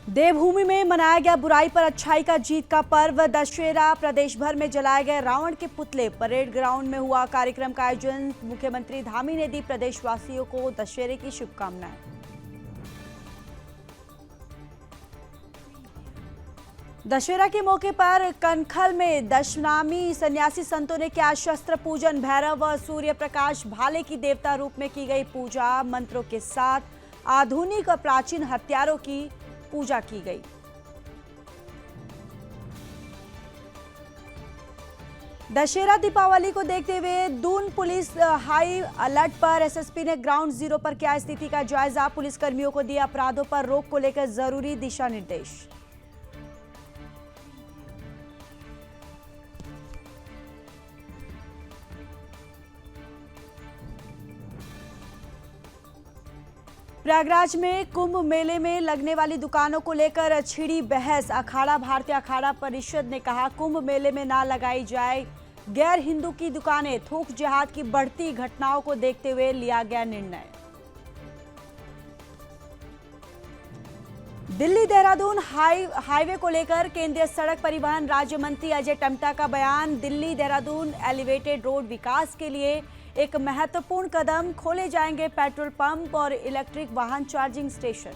देवभूमि में मनाया गया बुराई पर अच्छाई का जीत का पर्व दशहरा। प्रदेश भर में जलाए गए रावण के पुतले। परेड ग्राउंड में हुआ कार्यक्रम का आयोजन। मुख्यमंत्री धामी ने दी प्रदेशवासियों को दशहरे की शुभकामनाएं। दशहरा के मौके पर कनखल में दशनामी सन्यासी संतों ने किया शस्त्र पूजन। भैरव व सूर्य प्रकाश भाले की देवता रूप में की गई पूजा। मंत्रों के साथ आधुनिक और प्राचीन हथियारों की पूजा की गई। दशहरा दीपावली को देखते हुए दून पुलिस हाई अलर्ट पर। एसएसपी ने ग्राउंड जीरो पर किया स्थिति का जायजा। पुलिसकर्मियों को दिए अपराधों पर रोक को लेकर जरूरी दिशा निर्देश। प्रयागराज में कुंभ मेले में लगने वाली दुकानों को लेकर छिड़ी बहस। अखाड़ा भारतीय अखाड़ा परिषद ने कहा कुंभ मेले में ना लगाई जाए गैर हिंदू की दुकानें। थोक जिहाद की बढ़ती घटनाओं को देखते हुए लिया गया निर्णय। दिल्ली देहरादून हाईवे को लेकर केंद्रीय सड़क परिवहन राज्य मंत्री अजय टम्टा का बयान। दिल्ली देहरादून एलिवेटेड रोड विकास के लिए एक महत्वपूर्ण कदम। खोले जाएंगे पेट्रोल पंप और इलेक्ट्रिक वाहन चार्जिंग स्टेशन।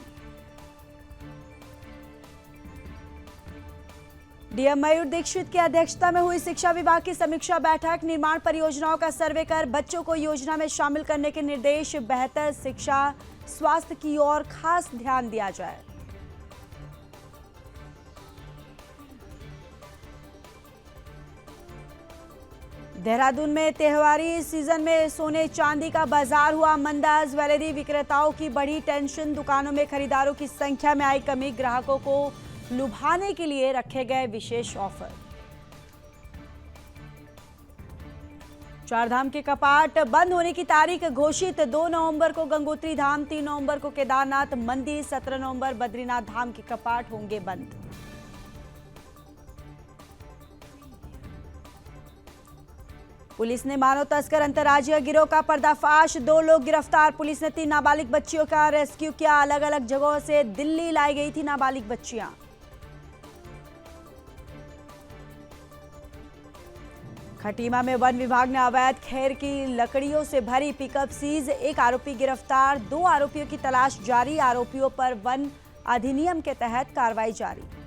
डीएम मयूर दीक्षित की अध्यक्षता में हुई शिक्षा विभाग की समीक्षा बैठक। निर्माण परियोजनाओं का सर्वे कर बच्चों को योजना में शामिल करने के निर्देश। बेहतर शिक्षा स्वास्थ्य की ओर खास ध्यान दिया जाए। देहरादून में त्योहारी सीजन में सोने चांदी का बाजार हुआ मंदा। ज्वेलरी विक्रेताओं की बढ़ी टेंशन। दुकानों में खरीदारों की संख्या में आई कमी। ग्राहकों को लुभाने के लिए रखे गए विशेष ऑफर। चारधाम के कपाट बंद होने की तारीख घोषित। 2 नवंबर को गंगोत्री धाम, 3 नवंबर को केदारनाथ मंदिर, 17 नवंबर बद्रीनाथ धाम के कपाट होंगे बंद। पुलिस ने मानव तस्कर अंतर्राज्यीय गिरोह का पर्दाफाश। 2 लोग गिरफ्तार। पुलिस ने 3 नाबालिग बच्चियों का रेस्क्यू किया। अलग अलग जगहों से दिल्ली लाई गई थी नाबालिग बच्चियां। खटीमा में वन विभाग ने अवैध खेर की लकड़ियों से भरी पिकअप सीज। 1 आरोपी गिरफ्तार। 2 आरोपियों की तलाश जारी। आरोपियों पर वन अधिनियम के तहत कार्रवाई जारी।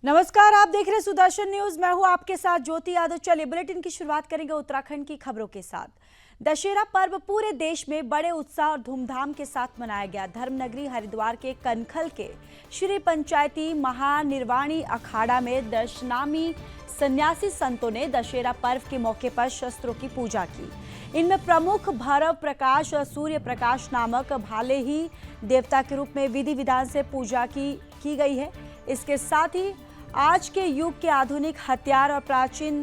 नमस्कार, आप देख रहे हैं सुदर्शन न्यूज। मैं हूं आपके साथ ज्योति यादव। चलिए बुलेटिन की शुरुआत करेंगे उत्तराखंड की खबरों के साथ। दशहरा पर्व पूरे देश में बड़े उत्साह और धूमधाम के साथ मनाया गया। धर्मनगरी हरिद्वार के कनखल के श्री पंचायती महानिर्वाणी अखाड़ा में दशनामी सन्यासी संतों ने दशहरा पर्व के मौके पर शस्त्रों की पूजा की। इनमें प्रमुख भैरव प्रकाश और सूर्य प्रकाश नामक भाले ही देवता के रूप में विधि विधान से पूजा की गई है। इसके साथ ही आज के युग के आधुनिक हथियार और प्राचीन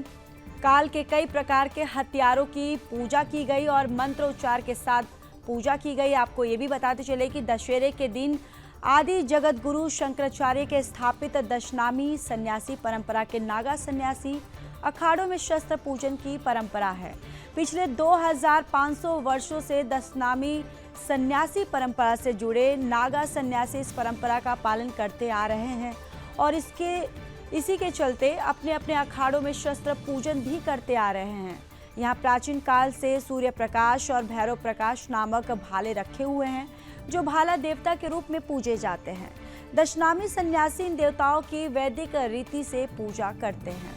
काल के कई प्रकार के हथियारों की पूजा की गई और मंत्रोच्चार के साथ पूजा की गई। आपको ये भी बताते चले कि दशहरे के दिन आदि जगत गुरु शंकराचार्य के स्थापित दशनामी सन्यासी परंपरा के नागा सन्यासी अखाड़ों में शस्त्र पूजन की परंपरा है। पिछले 2500 वर्षों से दशनामी सन्यासी परंपरा से जुड़े नागा सन्यासी इस परंपरा का पालन करते आ रहे हैं और इसी के चलते अपने अपने अखाड़ों में शस्त्र पूजन भी करते आ रहे हैं। यहाँ प्राचीन काल से सूर्य प्रकाश और भैरव प्रकाश नामक भाले रखे हुए हैं जो भाला देवता के रूप में पूजे जाते हैं। दशनामी सन्यासी इन देवताओं की वैदिक रीति से पूजा करते हैं।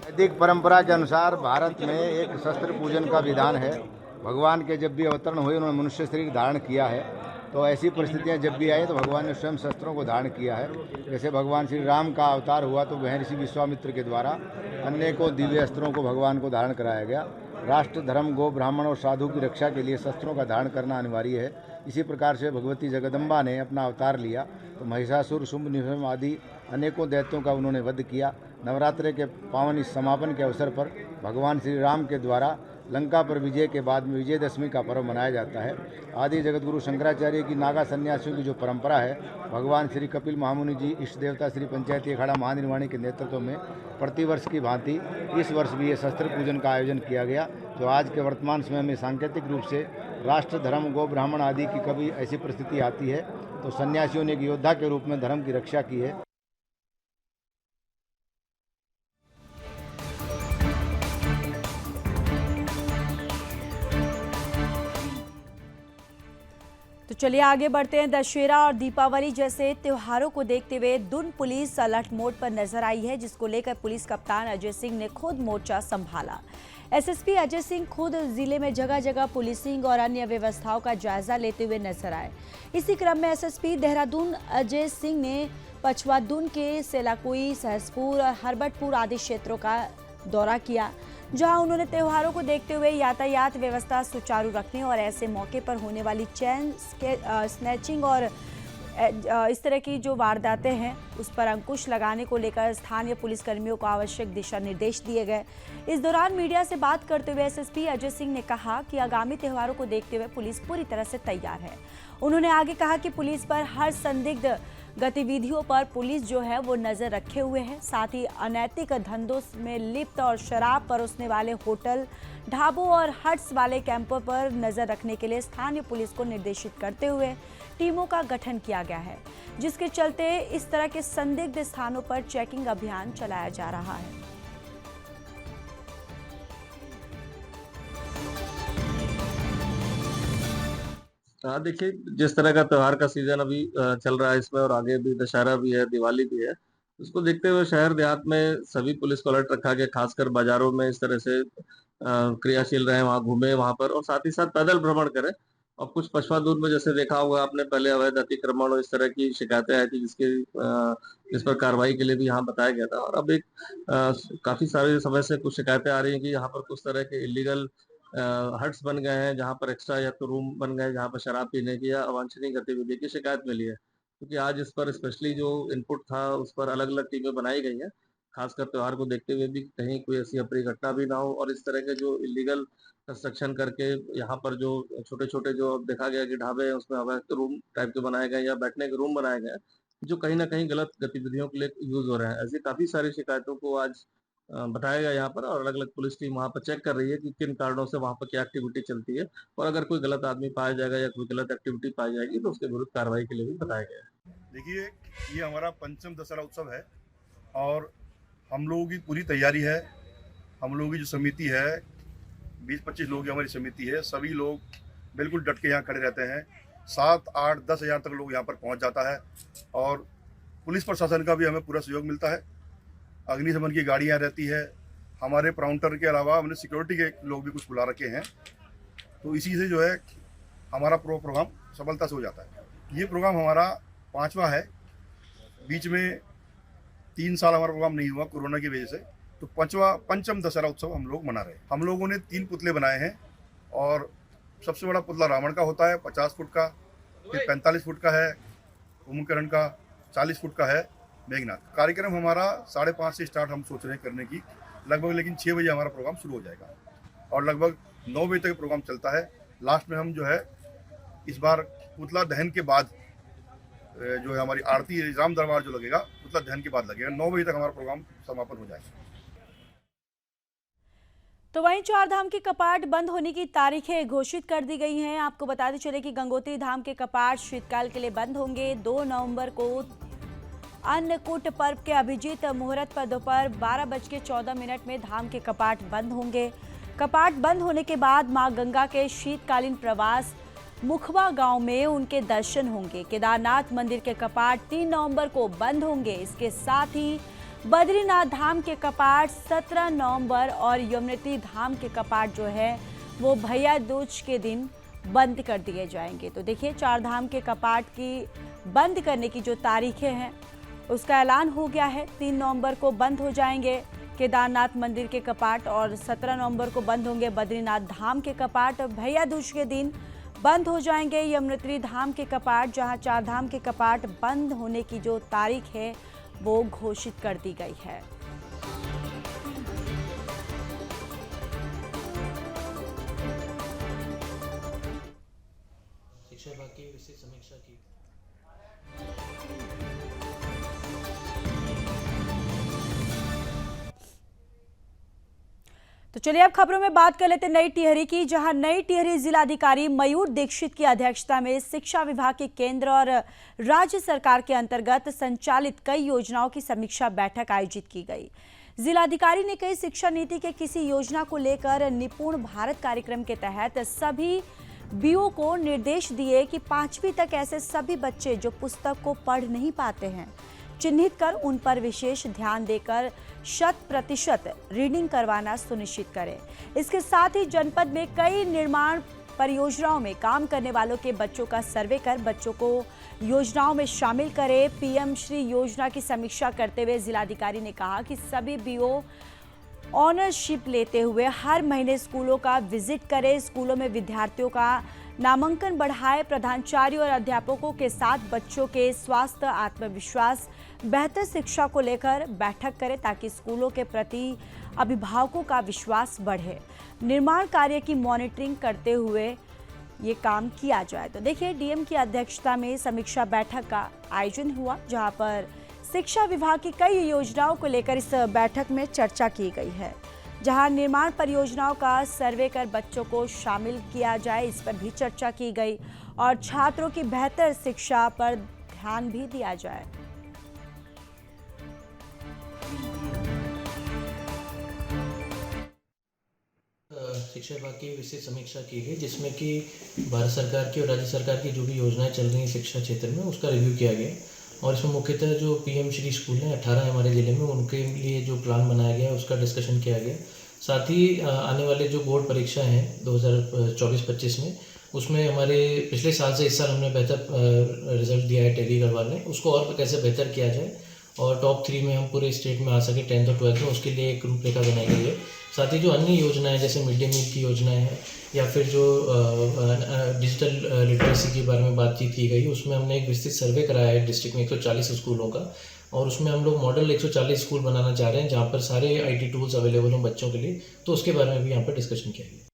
वैदिक परंपरा के अनुसार भारत में एक शस्त्र पूजन का विधान है। भगवान के जब भी अवतरण हुए उन्होंने मनुष्य शरीर धारण किया है, तो ऐसी परिस्थितियां जब भी आई तो भगवान ने स्वयं शस्त्रों को धारण किया है। जैसे भगवान श्री राम का अवतार हुआ तो वह ऋषि विश्वामित्र के द्वारा अनेकों दिव्य अस्त्रों को भगवान को धारण कराया गया। राष्ट्र, धर्म, गो, ब्राह्मण और साधु की रक्षा के लिए शस्त्रों का धारण करना अनिवार्य है। इसी प्रकार से भगवती जगदम्बा ने अपना अवतार लिया तो महिषासुर, शुंभ, निशुंभ आदि अनेकों दैत्यों का उन्होंने वध किया। नवरात्रि के पावन इस समापन के अवसर पर भगवान श्री राम के द्वारा लंका पर विजय के बाद में विजयदशमी का पर्व मनाया जाता है। आदि जगतगुरु शंकराचार्य की नागा सन्यासियों की जो परंपरा है, भगवान श्री कपिल महामुनि जी, इष्ट देवता श्री पंचायती अखाड़ा महानिर्वाणी के नेतृत्व में प्रतिवर्ष की भांति इस वर्ष भी ये शस्त्र पूजन का आयोजन किया गया। तो आज के वर्तमान समय में सांकेतिक रूप से राष्ट्र, धर्म, गौ, ब्राह्मण आदि की कभी ऐसी परिस्थिति आती है तो सन्यासियों ने एक योद्धा के रूप में धर्म की रक्षा की है। तो चलिए आगे बढ़ते हैं। दशहरा और दीपावली जैसे त्योहारों को देखते हुए दून पुलिस अलर्ट मोड पर नजर आई है, जिसको लेकर पुलिस कप्तान अजय सिंह ने खुद मोर्चा संभाला। एसएसपी अजय सिंह खुद जिले में जगह जगह पुलिसिंग और अन्य व्यवस्थाओं का जायजा लेते हुए नजर आए। इसी क्रम में एसएसपी देहरादून अजय सिंह ने पछवा दून के सेलाकुई, सहसपुर और हरबटपुर आदि क्षेत्रों का दौरा किया, जहां उन्होंने त्योहारों को देखते हुए यातायात व्यवस्था सुचारू रखने और ऐसे मौके पर होने वाली चेन स्नैचिंग और इस तरह की जो वारदातें हैं उस पर अंकुश लगाने को लेकर स्थानीय पुलिसकर्मियों को आवश्यक दिशा निर्देश दिए गए। इस दौरान मीडिया से बात करते हुए एसएसपी अजय सिंह ने कहा कि आगामी त्योहारों को देखते हुए पुलिस पूरी तरह से तैयार है। उन्होंने आगे कहा कि पुलिस पर हर संदिग्ध गतिविधियों पर पुलिस जो है वो नजर रखे हुए है। साथ ही अनैतिक धंधों में लिप्त और शराब परोसने वाले होटल, ढाबों और हट्स वाले कैंपों पर नजर रखने के लिए स्थानीय पुलिस को निर्देशित करते हुए टीमों का गठन किया गया है, जिसके चलते इस तरह के संदिग्ध स्थानों पर चेकिंग अभियान चलाया जा रहा है। हाँ, देखिए जिस तरह का त्योहार का सीजन अभी चल रहा है इसमें, और आगे भी दशहरा भी है, दिवाली भी है, उसको देखते हुए शहर देहात में सभी पुलिस को अलर्ट रखा गया। खासकर बाजारों में इस तरह से क्रियाशील रहे, वहाँ घूमे वहाँ पर, और साथ ही साथ पैदल भ्रमण करें। और कुछ पछवा दूर में जैसे देखा होगा आपने, पहले अवैध अतिक्रमण और इस तरह की शिकायतें आई थी, जिस पर कार्रवाई के लिए भी यहाँ बताया गया था। और अब एक काफी सारे समय से कुछ शिकायतें आ रही हैं कि यहाँ पर कुछ तरह के इलीगल हट्स बन गए हैं, जहाँ पर एक्स्ट्रा या तो रूम बन गए जहाँ पर शराब पीने की या अवांछनीय गतिविधि की शिकायत मिली है। क्योंकि आज इस पर स्पेशली जो इनपुट था उस पर अलग अलग टीमें बनाई गई हैं, खासकर त्योहार को देखते हुए भी कहीं कोई ऐसी अप्रिय घटना भी ना हो। और इस तरह के जो इलीगल कंस्ट्रक्शन करके यहाँ पर जो छोटे छोटे जो देखा गया कि ढाबे हैं उसमें अवैध रूम टाइप के बनाए गए या बैठने के रूम बनाए गए हैं, जो कहीं ना कहीं गलत गतिविधियों के लिए यूज हो रहे हैं। ऐसी काफी सारी शिकायतों को आज बताया गया यहाँ पर, और अलग अलग पुलिस टीम वहाँ पर चेक कर रही है कि किन कारणों से वहाँ पर क्या एक्टिविटी चलती है, और अगर कोई गलत आदमी पाया जाएगा या कोई गलत एक्टिविटी पाई जाएगी तो उसके विरुद्ध कार्रवाई के लिए भी बताया गया है। देखिए, ये हमारा पंचम दशहरा उत्सव है और हम लोगों की पूरी तैयारी है। हम लोगों की जो समिति है, 20-25 लोगों की हमारी समिति है, सभी लोग बिल्कुल डट के यहाँ खड़े रहते हैं। 7, 8, 10 हज़ार तक लोग यहाँ पर पहुँच जाता है और पुलिस प्रशासन का भी हमें पूरा सहयोग मिलता है। अग्निशमन की गाड़ियाँ रहती है, हमारे प्राउंटर के अलावा हमने सिक्योरिटी के लोग भी कुछ बुला रखे हैं। तो इसी से जो है हमारा प्रोग्राम सफलता से हो जाता है। ये प्रोग्राम हमारा 5वां है। बीच में 3 साल हमारा प्रोग्राम नहीं हुआ कोरोना की वजह से, तो पंचम दशहरा उत्सव हम लोग मना रहे हैं। हम लोगों ने 3 पुतले बनाए हैं और सबसे बड़ा पुतला रावण का होता है 50 फुट का, फिर 45 फुट का है कुंभकर्ण का, 40 फुट का है मेघनाथ। कार्यक्रम हमारा 5:30 से स्टार्ट हम सोच रहे हैं करने की लगभग, लेकिन 6 बजे हमारा प्रोग्राम शुरू हो जाएगा और लगभग 9 बजे तक प्रोग्राम चलता है। लास्ट में हम जो है इस बार पुतला दहन के बाद जो है हमारी आरती राम दरबार जो लगेगा, पुतला दहन के बाद लगेगा। 9 बजे तक हमारा प्रोग्राम समापन हो जाएगा। तो वहीं चारधाम के कपाट बंद होने की तारीखें घोषित कर दी गई हैं। आपको बताते चले कि गंगोत्री धाम के कपाट शीतकाल के लिए बंद होंगे। 2 नवंबर को अन्नकूट पर्व के अभिजीत मुहूर्त पर दोपहर 12:14 में धाम के कपाट बंद होंगे। कपाट बंद होने के बाद मां गंगा के शीतकालीन प्रवास मुखबा गांव में उनके दर्शन होंगे। केदारनाथ मंदिर के कपाट 3 नवंबर को बंद होंगे। इसके साथ ही बद्रीनाथ धाम के कपाट 17 नवंबर और यमुनोत्री धाम के कपाट जो है वो भैया दूज के दिन बंद कर दिए जाएंगे। तो देखिए, चार धाम के कपाट की बंद करने की जो तारीखें हैं उसका ऐलान हो गया है। 3 नवंबर को बंद हो जाएंगे केदारनाथ मंदिर के कपाट और 17 नवंबर को बंद होंगे बद्रीनाथ धाम के कपाट। भैया दूज के दिन बंद हो जाएंगे यमुनोत्री धाम के कपाट, जहां चार धाम के कपाट बंद होने की जो तारीख है वो घोषित कर दी गई है। विस्तृत समीक्षा की। तो चलिए अब खबरों में बात कर लेते हैं नई टिहरी की, जहां नई टिहरी जिलाधिकारी मयूर दीक्षित की अध्यक्षता में शिक्षा विभाग के केंद्र और राज्य सरकार के अंतर्गत संचालित कई योजनाओं की समीक्षा बैठक आयोजित की गई। जिलाधिकारी ने कई शिक्षा नीति के किसी योजना को लेकर निपुण भारत कार्यक्रम के तहत सभी बीओ को निर्देश दिए कि 5वीं तक ऐसे सभी बच्चे जो पुस्तक को पढ़ नहीं पाते हैं चिन्हित कर उन पर विशेष ध्यान देकर 100% रीडिंग करवाना सुनिश्चित करें। इसके साथ ही जनपद में कई निर्माण परियोजनाओं में काम करने वालों के बच्चों का सर्वे कर बच्चों को योजनाओं में शामिल करें। पीएम श्री योजना की समीक्षा करते हुए जिलाधिकारी ने कहा कि सभी बीओ ऑनरशिप लेते हुए हर महीने स्कूलों का विजिट करें, स्कूलों में विद्यार्थियों का नामांकन बढ़ाए, प्रधानाचार्य और अध्यापकों के साथ बच्चों के स्वास्थ्य, आत्मविश्वास, बेहतर शिक्षा को लेकर बैठक करें ताकि स्कूलों के प्रति अभिभावकों का विश्वास बढ़े। निर्माण कार्य की मॉनिटरिंग करते हुए ये काम किया जाए। तो देखिए, डीएम की अध्यक्षता में समीक्षा बैठक का आयोजन हुआ, जहां पर शिक्षा विभाग की कई योजनाओं को लेकर इस बैठक में चर्चा की गई है, जहां निर्माण परियोजनाओं का सर्वे कर बच्चों को शामिल किया जाए, इस पर भी चर्चा की गई और छात्रों की बेहतर शिक्षा पर ध्यान भी दिया जाए। शिक्षा विभाग की विस्तृत समीक्षा की गई, जिसमें कि भारत सरकार की और राज्य सरकार की जो भी योजनाएं चल रही हैं शिक्षा क्षेत्र में उसका रिव्यू किया गया और इसमें मुख्यतः जो पीएम श्री स्कूल हैं 18 है हमारे ज़िले में, उनके लिए जो प्लान बनाया गया उसका डिस्कशन किया गया। साथ ही आने वाले जो बोर्ड परीक्षा हैं 2024-25 में, उसमें हमारे पिछले साल से इस साल हमने बेहतर रिजल्ट दिया है टैली करवाने, उसको और कैसे बेहतर किया जाए और टॉप 3 में हम पूरे स्टेट में आ सके 10th और 12th में, उसके लिए एक रूपरेखा बनाई गई है। साथ ही जो अन्य योजनाएं जैसे मिड डे मील की योजनाएं हैं या फिर जो डिजिटल लिटरेसी के बारे में बातचीत की गई, उसमें हमने एक विस्तृत सर्वे कराया है डिस्ट्रिक्ट में 140 स्कूलों का और उसमें हम लोग मॉडल 140 स्कूल बनाना चाह रहे हैं जहाँ पर सारे IT टूल्स अवेलेबल हों बच्चों के लिए, तो उसके बारे में भी यहाँ पर डिस्कशन किया गया।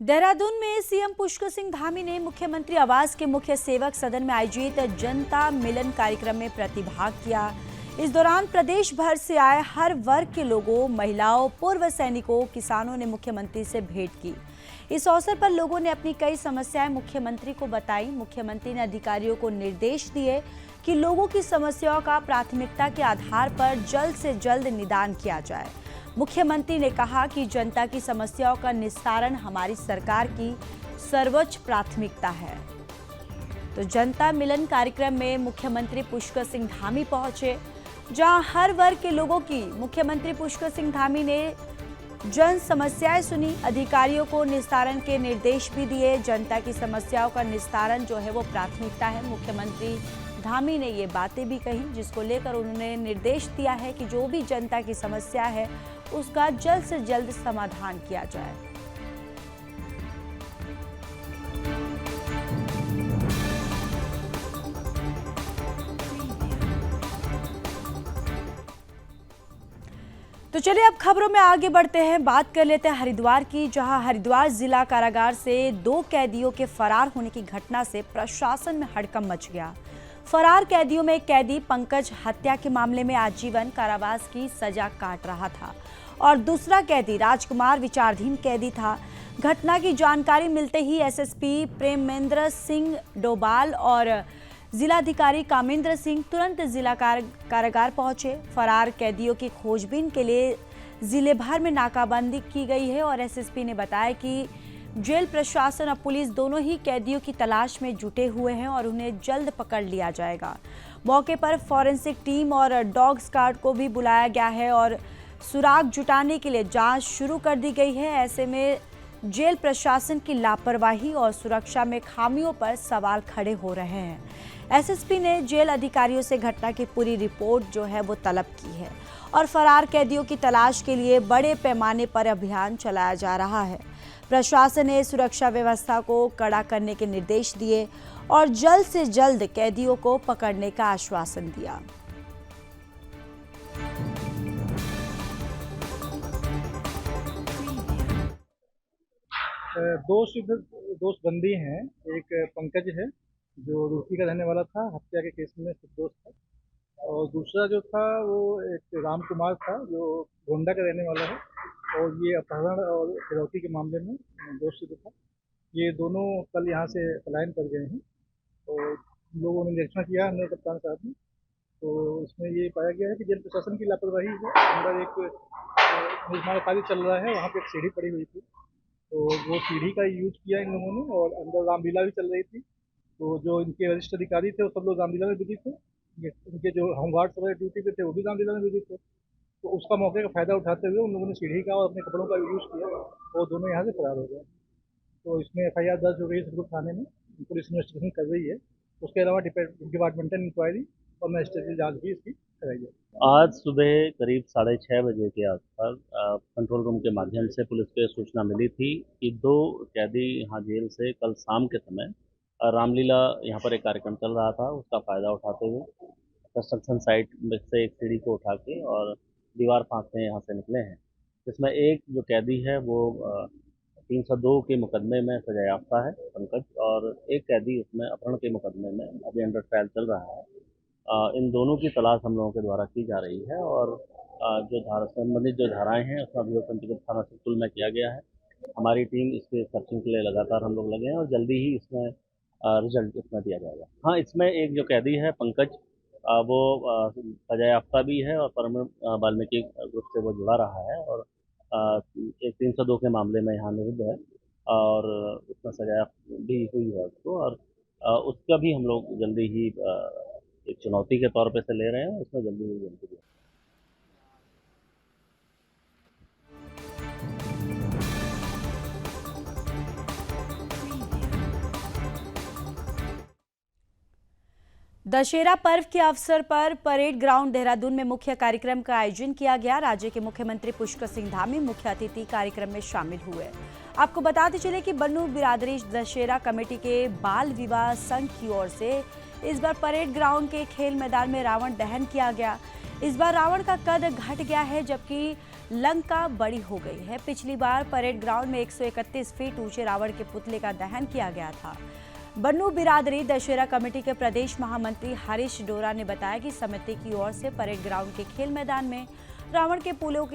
देहरादून में सीएम पुष्कर सिंह धामी ने मुख्यमंत्री आवास के मुख्य सेवक सदन में आयोजित जनता मिलन कार्यक्रम में प्रतिभाग किया। इस दौरान प्रदेश भर से आए हर वर्ग के लोगों, महिलाओं, पूर्व सैनिकों, किसानों ने मुख्यमंत्री से भेंट की। इस अवसर पर लोगों ने अपनी कई समस्याएं मुख्यमंत्री को बताई। मुख्यमंत्री ने अधिकारियों को निर्देश दिए कि लोगों की समस्याओं का प्राथमिकता के आधार पर जल्द से जल्द निदान किया जाए। मुख्यमंत्री ने कहा कि जनता की समस्याओं का निस्तारण हमारी सरकार की सर्वोच्च प्राथमिकता है। तो जनता मिलन कार्यक्रम में मुख्यमंत्री पुष्कर सिंह धामी पहुंचे, जहां हर वर्ग के लोगों की मुख्यमंत्री पुष्कर सिंह धामी ने जन समस्याएं सुनी, अधिकारियों को निस्तारण के निर्देश भी दिए। जनता की समस्याओं का निस्तारण जो है वो प्राथमिकता है। मुख्यमंत्री धामी ने ये बातें भी कही, जिसको लेकर उन्होंने निर्देश दिया है कि जो भी जनता की समस्या है उसका जल्द से जल्द समाधान किया जाए। तो चलिए अब खबरों में आगे बढ़ते हैं, बात कर लेते हैं हरिद्वार की, जहां हरिद्वार जिला कारागार से 2 कैदियों के फरार होने की घटना से प्रशासन में हड़कंप मच गया। फरार कैदियों में एक कैदी पंकज हत्या के मामले में आजीवन कारावास की सजा काट रहा था और दूसरा कैदी राजकुमार विचाराधीन कैदी था। घटना की जानकारी मिलते ही एसएसपी प्रेमेंद्र सिंह डोभाल और जिलाधिकारी कामेंद्र सिंह तुरंत जिला कारागार पहुंचे। फरार कैदियों की खोजबीन के लिए जिले भर में नाकाबंदी की गई है और एसएसपी ने बताया कि जेल प्रशासन और पुलिस दोनों ही कैदियों की तलाश में जुटे हुए हैं और उन्हें जल्द पकड़ लिया जाएगा। मौके पर फॉरेंसिक टीम और डॉग स्क्वाड को भी बुलाया गया है और सुराग जुटाने के लिए जांच शुरू कर दी गई है। ऐसे में जेल प्रशासन की लापरवाही और सुरक्षा में खामियों पर सवाल खड़े हो रहे हैं। एसएसपी ने जेल अधिकारियों से घटना की पूरी रिपोर्ट जो है वो तलब की है और फरार कैदियों की तलाश के लिए बड़े पैमाने पर अभियान चलाया जा रहा है। प्रशासन ने सुरक्षा व्यवस्था को कड़ा करने के निर्देश दिए और जल्द से जल्द कैदियों को पकड़ने का आश्वासन दिया। दोष बंदी हैं। एक पंकज है जो रूसी का रहने वाला था, हत्या के केस में निर्दोष था, और दूसरा जो था वो एक राम कुमार था जो गोंडा का रहने वाला है और ये अपहरण और फिरौती के मामले में दोषी था। ये दोनों कल यहाँ से पलायन कर गए हैं और लोगों ने निरीक्षण किया है कप्तान साहब ने, तो इसमें ये पाया गया है कि जेल प्रशासन की लापरवाही है। अंदर एक निर्माण कार्य चल रहा है, वहाँ पे एक सीढ़ी पड़ी हुई थी, तो वो सीढ़ी का यूज किया इन लोगों ने, और अंदर रामलीला भी चल रही थी, तो जो इनके वरिष्ठ अधिकारी थे वो सब लोग रामलीला में बिजी थे, इनके जो होमगार्ड्स वगैरह ड्यूटी पे थे वो भी रामलीला में बिजी थे, तो उसका मौके का फ़ायदा उठाते हुए उन लोगों ने सीढ़ी का और अपने कपड़ों का यूज़ किया, वो दोनों यहाँ से फरार हो गए। तो इसमें FIR दर्ज हो गई है सदगुरु थाने में, पुलिस इन्वेस्टिगेशन कर रही है। उसके अलावा डिपार्टमेंटल इंक्वायरी और मैजिस्ट्रेट जांच भी इसकी कराई जाए। आज सुबह करीब 6:30 बजे के आसपास कंट्रोल रूम के माध्यम से पुलिस को सूचना मिली थी कि 2 कैदी यहाँ जेल से कल शाम के समय रामलीला यहाँ पर एक कार्यक्रम चल रहा था, उसका फ़ायदा उठाते हुए कंस्ट्रक्शन साइट में से एक सीढ़ी को उठा के और दीवार फांकने यहाँ से निकले हैं, जिसमें एक जो कैदी है वो 302 के मुकदमे में सजायाफ्ता है पंकज, और एक कैदी उसमें अपहरण के मुकदमे में अभी अंडर ट्रायल चल रहा है। इन दोनों की तलाश हम लोगों के द्वारा की जा रही है और जो संबंधित जो धाराएं हैं उसका अभियोग पंजीकृत थाना सिरपुर में किया गया है। हमारी टीम इसके सर्चिंग के लिए लगातार हम लोग लगे हैं और जल्दी ही इसमें रिजल्ट इसमें दिया जाएगा। हाँ, इसमें एक जो कैदी है पंकज, वो सजायाफ्ता भी है और परम वाल्मीकि ग्रुप से वो जुड़ा रहा है और एक 302 के मामले में यहाँ निरुद्ध है और उसमें सजा भी हुई है उसको, और उसका भी हम लोग जल्दी ही एक चुनौती के तौर पे से ले रहे हैं, उसमें जल्दी ही जल्दी। दशहरा पर्व के अवसर पर परेड ग्राउंड देहरादून में मुख्य कार्यक्रम का आयोजन किया गया। राज्य के मुख्यमंत्री पुष्कर सिंह धामी मुख्य अतिथि कार्यक्रम में शामिल हुए। आपको बताते चले कि बन्नू बिरादरी दशहरा कमेटी के बाल विवाह संघ की ओर से इस बार परेड ग्राउंड के खेल मैदान में रावण दहन किया गया। इस बार रावण का कद घट गया है जबकि लंका बड़ी हो गई है। पिछली बार परेड ग्राउंड में 131 फीट ऊंचे रावण के पुतले का दहन किया गया था। बन्नू बिरादरी दशहरा कमेटी के प्रदेश महामंत्री हरीश डोरा ने बताया कि समिति की ओर से परेड ग्राउंड के खेल मैदान में रावण के पुतले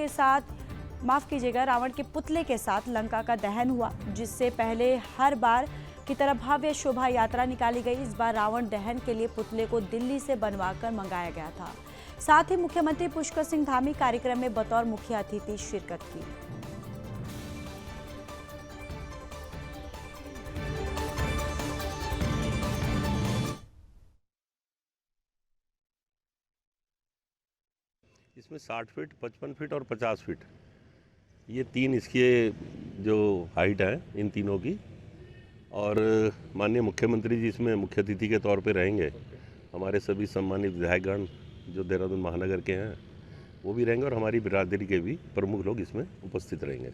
के साथ लंका का दहन हुआ, जिससे पहले हर बार की तरह भव्य शोभा यात्रा निकाली गई। इस बार रावण दहन के लिए पुतले को दिल्ली से बनवाकर मंगाया गया था। साथ ही मुख्यमंत्री पुष्कर सिंह धामी कार्यक्रम में बतौर मुख्य अतिथि शिरकत की। इसमें 60 फीट, 55 फीट और 50 फीट, ये 3 इसके जो हाइट है इन तीनों की, और माननीय मुख्यमंत्री जी इसमें मुख्य अतिथि के तौर पे रहेंगे। हमारे सभी सम्मानित विधायकगण जो देहरादून महानगर के हैं वो भी रहेंगे और हमारी बिरादरी के भी प्रमुख लोग इसमें उपस्थित रहेंगे।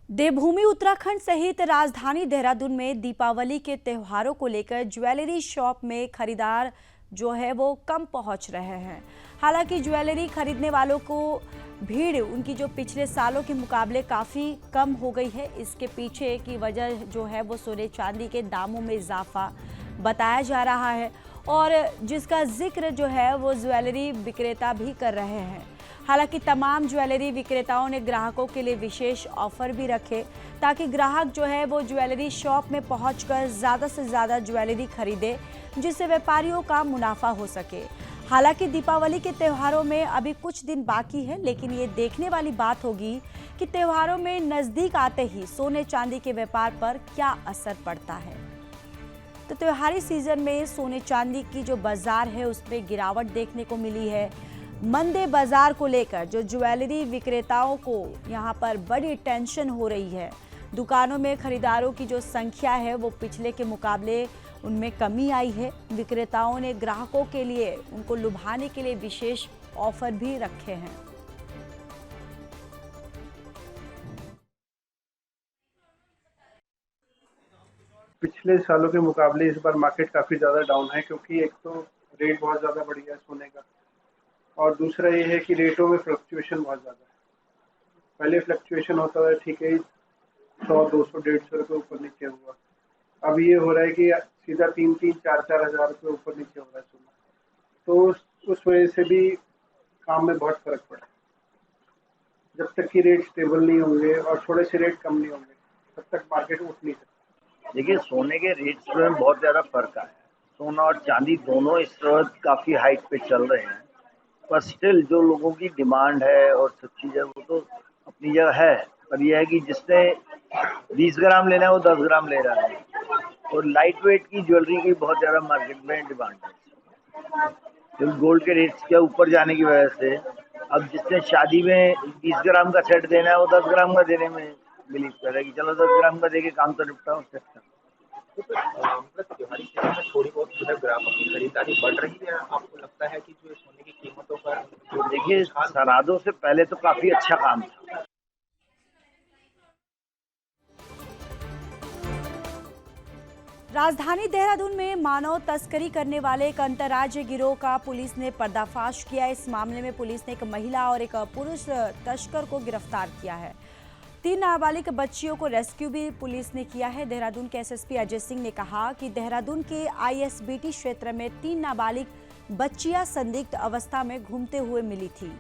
देवभूमि उत्तराखंड सहित राजधानी देहरादून में दीपावली के त्योहारों को लेकर ज्वेलरी शॉप में खरीदार जो है वो कम पहुंच रहे हैं। हालांकि ज्वेलरी खरीदने वालों को भीड़ उनकी जो पिछले सालों के मुकाबले काफ़ी कम हो गई है। इसके पीछे की वजह जो है वो सोने चांदी के दामों में इजाफा बताया जा रहा है और जिसका जिक्र जो है वो ज्वेलरी विक्रेता भी कर रहे हैं। हालांकि तमाम ज्वेलरी विक्रेताओं ने ग्राहकों के लिए विशेष ऑफर भी रखे ताकि ग्राहक जो है वो ज्वेलरी शॉप में पहुंचकर ज़्यादा से ज़्यादा ज्वेलरी खरीदे, जिससे व्यापारियों का मुनाफा हो सके। हालांकि दीपावली के त्योहारों में अभी कुछ दिन बाकी है, लेकिन ये देखने वाली बात होगी कि त्योहारों में नजदीक आते ही सोने चांदी के व्यापार पर क्या असर पड़ता है। तो त्योहारी सीजन में सोने चांदी की जो बाजार है उसमें गिरावट देखने को मिली है। मंदे बाजार को लेकर जो ज्वेलरी विक्रेताओं को यहाँ पर बड़ी टेंशन हो रही है। दुकानों में खरीदारों की जो संख्या है वो पिछले के मुकाबले उनमें कमी आई है। विक्रेताओं ने ग्राहकों के लिए उनको लुभाने के लिए विशेष ऑफर भी रखे हैं। पिछले सालों के मुकाबले इस बार मार्केट काफ़ी ज़्यादा डाउन है, क्योंकि एक तो रेट बहुत ज़्यादा बढ़ गया है सोने का, और दूसरा ये है कि रेटों में फ्लक्चुएशन बहुत ज़्यादा है। पहले फ्लक्चुएशन होता था ठीक है 100, 200, 150 रुपये ऊपर नीचे हुआ, अब ये हो रहा है कि सीधा 3-3, 4-4 हज़ार रुपये ऊपर नीचे हो रहा है सोना। तो उस वजह से भी काम में बहुत फ़र्क पड़ा। जब तक कि रेट स्टेबल नहीं होंगे और थोड़े से रेट कम नहीं होंगे तब तक मार्केट उठ नहीं सकती। देखिए, सोने के रेट्स में बहुत ज़्यादा फर्क आया है। सोना और चांदी दोनों इस वक्त काफ़ी हाइट पे चल रहे हैं, पर स्टिल जो लोगों की डिमांड है और सब चीज़ है वो तो अपनी जगह है। पर यह है कि जिसने 20 ग्राम लेना है वो 10 ग्राम ले रहा है, और लाइट वेट की ज्वेलरी की बहुत ज़्यादा मार्केट में डिमांड है। तो गोल्ड के रेट्स के ऊपर जाने की वजह से अब जिसने शादी में 20 ग्राम का सेट देना है वो 10 ग्राम का देने में बिलीव कर रहा है कि चलो 10 ग्राम का देके काम तो निपटा उससे। त्योहारी सीजन में थोड़ी बहुत जो है ग्राहकों की खरीदारी बढ़ रही है, आपको लगता है कि जो सोने की कीमतों पर? देखिए, सरादों से पहले तो काफी अच्छा काम था। राजधानी देहरादून में मानव तस्करी करने वाले एक अंतर्राज्यीय गिरोह का पुलिस ने पर्दाफाश किया। इस मामले में पुलिस ने एक महिला और एक पुरुष तस्कर को गिरफ्तार किया है। 3 नाबालिग बच्चियों को रेस्क्यू भी पुलिस ने किया है। देहरादून के एसएसपी अजय सिंह ने कहा कि देहरादून के आईएसबीटी क्षेत्र में 3 नाबालिग बच्चियां संदिग्ध अवस्था में घूमते हुए मिली थी,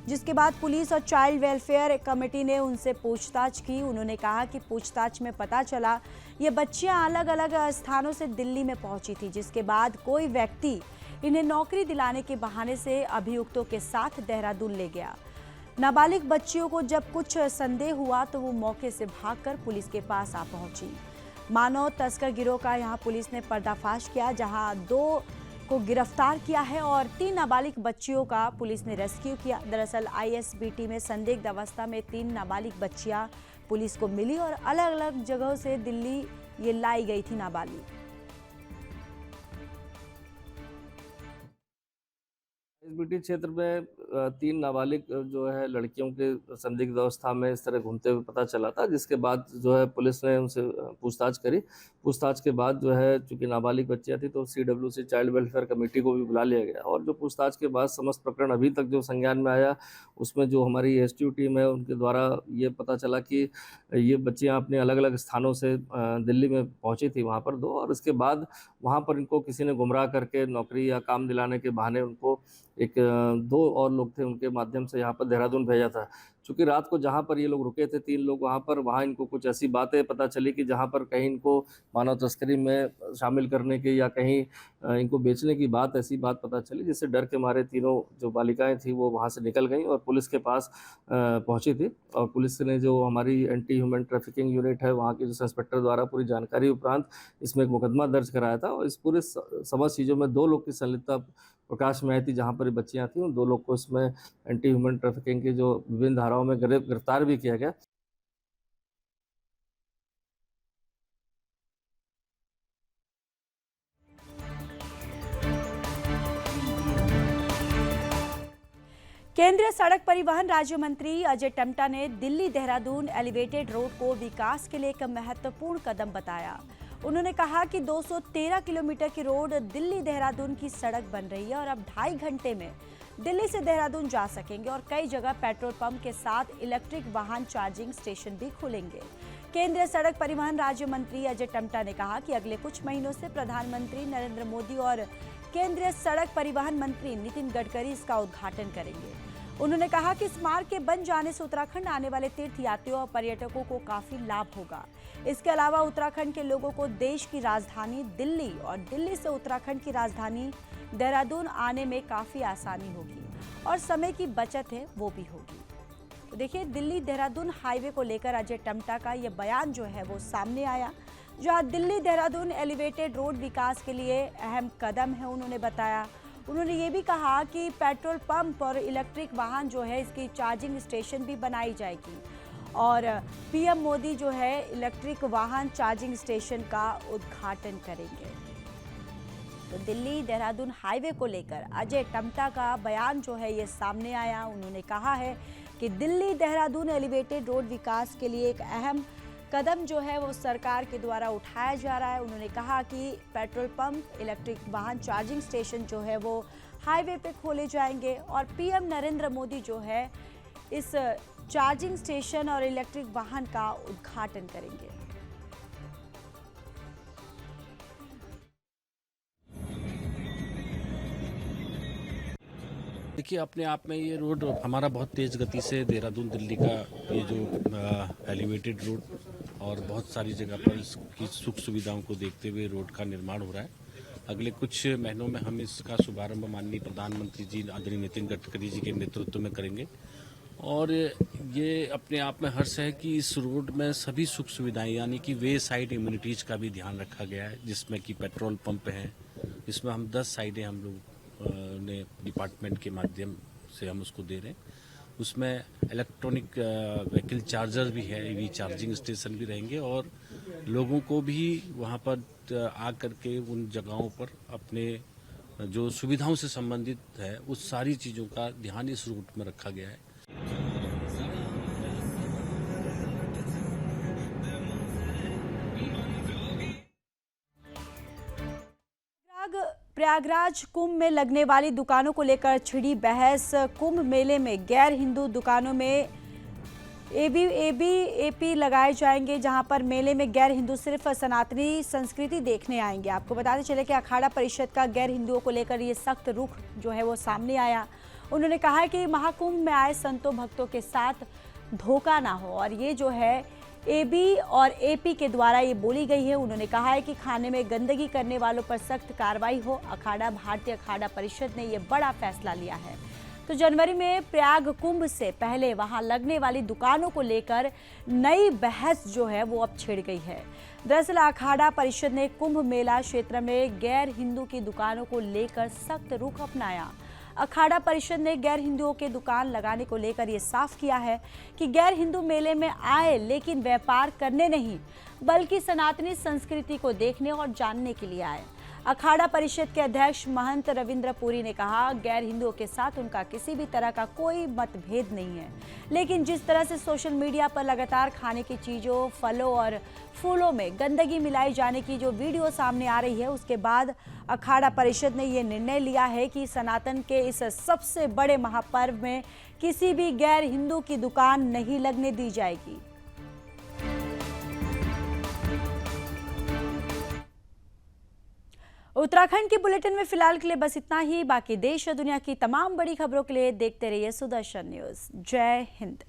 जिसके बाद पुलिस और चाइल्ड वेलफेयर कमेटी ने उनसे पूछताछ की। उन्होंने कहा कि पूछताछ में पता चला ये बच्चियां अलग अलग स्थानों से दिल्ली में पहुंची थी, जिसके बाद कोई व्यक्ति इन्हें नौकरी दिलाने के बहाने से अभियुक्तों के साथ देहरादून ले गया। नाबालिग बच्चियों को जब कुछ संदेह हुआ तो वो मौके से भागकर पुलिस के पास आ पहुंची। मानव तस्कर गिरोह का यहां पुलिस ने पर्दाफाश किया, जहां 2 को गिरफ्तार किया है और 3 नाबालिग बच्चियों का पुलिस ने रेस्क्यू किया। दरअसल आईएसबीटी में संदिग्ध अवस्था में 3 नाबालिग बच्चियां पुलिस को मिली और अलग अलग जगहों से दिल्ली ये लाई गई थी नाबालिग। आईएसबीटी क्षेत्र में 3 नाबालिग जो है लड़कियों के संदिग्ध अवस्था में इस तरह घूमते हुए पता चला था, जिसके बाद जो है पुलिस ने उनसे पूछताछ करी। पूछताछ के बाद जो है चूंकि नाबालिग बच्चियां थी तो CWC चाइल्ड वेलफेयर कमेटी को भी बुला लिया गया, और जो पूछताछ के बाद समस्त प्रकरण अभी तक जो संज्ञान में आया उसमें जो हमारी एसटीयू टीम है उनके द्वारा ये पता चला कि ये बच्चियाँ अपने अलग अलग स्थानों से दिल्ली में पहुँची थी वहाँ पर 2, और इसके बाद वहाँ पर इनको किसी ने गुमराह करके नौकरी या काम दिलाने के बहाने उनको एक 2 और लोग थे उनके माध्यम से यहाँ पर देहरादून भेजा था। चूँकि रात को जहाँ पर ये लोग रुके थे 3 लोग वहाँ इनको कुछ ऐसी बातें पता चली कि जहाँ पर कहीं इनको मानव तस्करी में शामिल करने की या कहीं इनको बेचने की ऐसी बात पता चली, जिससे डर के मारे तीनों जो बालिकाएं थी वो वहाँ से निकल गईं और पुलिस के पास पहुँची थी। और पुलिस ने जो हमारी एंटी ह्यूमन ट्रैफिकिंग यूनिट है वहाँ के जो इंस्पेक्टर द्वारा पूरी जानकारी उपरांत इसमें एक मुकदमा दर्ज कराया था, और इस पूरे समस्त चीज़ों में 2 लोग की संलिप्तता प्रकाश में आई थी। जहाँ पर बच्चियाँ थीं उन 2 लोग को इसमें एंटी ह्यूमन ट्रैफिकिंग की जो विभिन्न धाराओं में गिरफ्तार भी किया गया। केंद्रीय सड़क परिवहन राज्य मंत्री अजय टम्टा ने दिल्ली देहरादून एलिवेटेड रोड को विकास के लिए एक महत्वपूर्ण कदम बताया। उन्होंने कहा कि 213 किलोमीटर की रोड दिल्ली देहरादून की सड़क बन रही है और अब 2.5 घंटे में दिल्ली से देहरादून जा सकेंगे, और कई जगह पेट्रोल पंप के साथ इलेक्ट्रिक वाहन चार्जिंग स्टेशन भी खुलेंगे। केंद्रीय सड़क परिवहन राज्य मंत्री अजय टम्टा ने कहा कि अगले कुछ महीनों से प्रधानमंत्री नरेंद्र मोदी और केंद्रीय सड़क परिवहन मंत्री नितिन गडकरी इसका उद्घाटन करेंगे। उन्होंने कहा कि इस मार्ग के बन जाने से उत्तराखंड आने वाले तीर्थयात्रियों और पर्यटकों को काफी लाभ होगा। इसके अलावा उत्तराखंड के लोगों को देश की राजधानी दिल्ली और दिल्ली से उत्तराखंड की राजधानी देहरादून आने में काफी आसानी होगी और समय की बचत है वो भी होगी। तो देखिए, दिल्ली देहरादून हाईवे को लेकर अजय टम्टा का ये बयान जो है वो सामने आया, जहां दिल्ली देहरादून एलिवेटेड रोड विकास के लिए अहम कदम है उन्होंने बताया। उन्होंने ये भी कहा कि पेट्रोल पंप और इलेक्ट्रिक वाहन जो है इसकी चार्जिंग स्टेशन भी बनाई जाएगी और पीएम मोदी जो है इलेक्ट्रिक वाहन चार्जिंग स्टेशन का उद्घाटन करेंगे। तो दिल्ली देहरादून हाईवे को लेकर अजय टम्टा का बयान जो है ये सामने आया। उन्होंने कहा है कि दिल्ली देहरादून एलिवेटेड रोड विकास के लिए एक अहम कदम जो है वो सरकार के द्वारा उठाया जा रहा है। उन्होंने कहा कि पेट्रोल पंप, इलेक्ट्रिक वाहन चार्जिंग स्टेशन जो है वो हाईवे पे खोले जाएंगे और पीएम नरेंद्र मोदी जो है इस चार्जिंग स्टेशन और इलेक्ट्रिक वाहन का उद्घाटन करेंगे। देखिए, अपने आप में ये रोड हमारा बहुत तेज़ गति से देहरादून दिल्ली का ये जो एलिवेटेड रोड और बहुत सारी जगह पर इसकी सुख सुविधाओं को देखते हुए रोड का निर्माण हो रहा है। अगले कुछ महीनों में हम इसका शुभारंभ माननीय प्रधानमंत्री जी आदरणीय नितिन गडकरी जी के नेतृत्व में करेंगे और ये अपने आप में हर्ष है कि इस रोड में सभी सुख सुविधाएं यानी कि वे साइड इम्यूनिटीज़ का भी ध्यान रखा गया है, जिसमें कि पेट्रोल पंप हैं। इसमें हम 10 साइडें हम लोग ने डिपार्टमेंट के माध्यम से हम उसको दे रहे हैं। उसमें इलेक्ट्रॉनिक व्हीकल चार्जर भी है, ईवी चार्जिंग स्टेशन भी रहेंगे और लोगों को भी वहाँ पर आ करके उन जगहों पर अपने जो सुविधाओं से संबंधित है उस सारी चीज़ों का ध्यान इस रूट में रखा गया है। प्रयागराज कुंभ में लगने वाली दुकानों को लेकर छिड़ी बहस। कुंभ मेले में गैर हिंदू दुकानों में एपी लगाए जाएंगे, जहां पर मेले में गैर हिंदू सिर्फ सनातनी संस्कृति देखने आएंगे। आपको बताते चले कि अखाड़ा परिषद का गैर हिंदुओं को लेकर ये सख्त रुख जो है वो सामने आया। उन्होंने कहा है कि महाकुंभ में आए संतों भक्तों के साथ धोखा ना हो और ये जो है एबी और एपी के द्वारा ये बोली गई है। उन्होंने कहा है कि खाने में गंदगी करने वालों पर सख्त कार्रवाई हो। अखाड़ा भारतीय अखाड़ा परिषद ने ये बड़ा फैसला लिया है। तो जनवरी में प्रयाग कुंभ से पहले वहां लगने वाली दुकानों को लेकर नई बहस जो है वो अब छिड़ गई है। दरअसल अखाड़ा परिषद ने कुंभ मेला क्षेत्र में गैर हिंदू की दुकानों को लेकर सख्त रुख अपनाया। अखाड़ा परिषद ने गैर हिंदुओं के दुकान लगाने को लेकर ये साफ किया है कि गैर हिंदू मेले में आए लेकिन व्यापार करने नहीं बल्कि सनातनी संस्कृति को देखने और जानने के लिए आए। अखाड़ा परिषद के अध्यक्ष महंत रविंद्र पुरी ने कहा, गैर हिंदुओं के साथ उनका किसी भी तरह का कोई मतभेद नहीं है, लेकिन जिस तरह से सोशल मीडिया पर लगातार खाने की चीज़ों, फलों और फूलों में गंदगी मिलाई जाने की जो वीडियो सामने आ रही है, उसके बाद अखाड़ा परिषद ने ये निर्णय लिया है कि सनातन के इस सबसे बड़े महापर्व में किसी भी गैर हिंदू की दुकान नहीं लगने दी जाएगी। उत्तराखंड की बुलेटिन में फिलहाल के लिए बस इतना ही। बाकी देश और दुनिया की तमाम बड़ी खबरों के लिए देखते रहिए सुदर्शन न्यूज़। जय हिंद।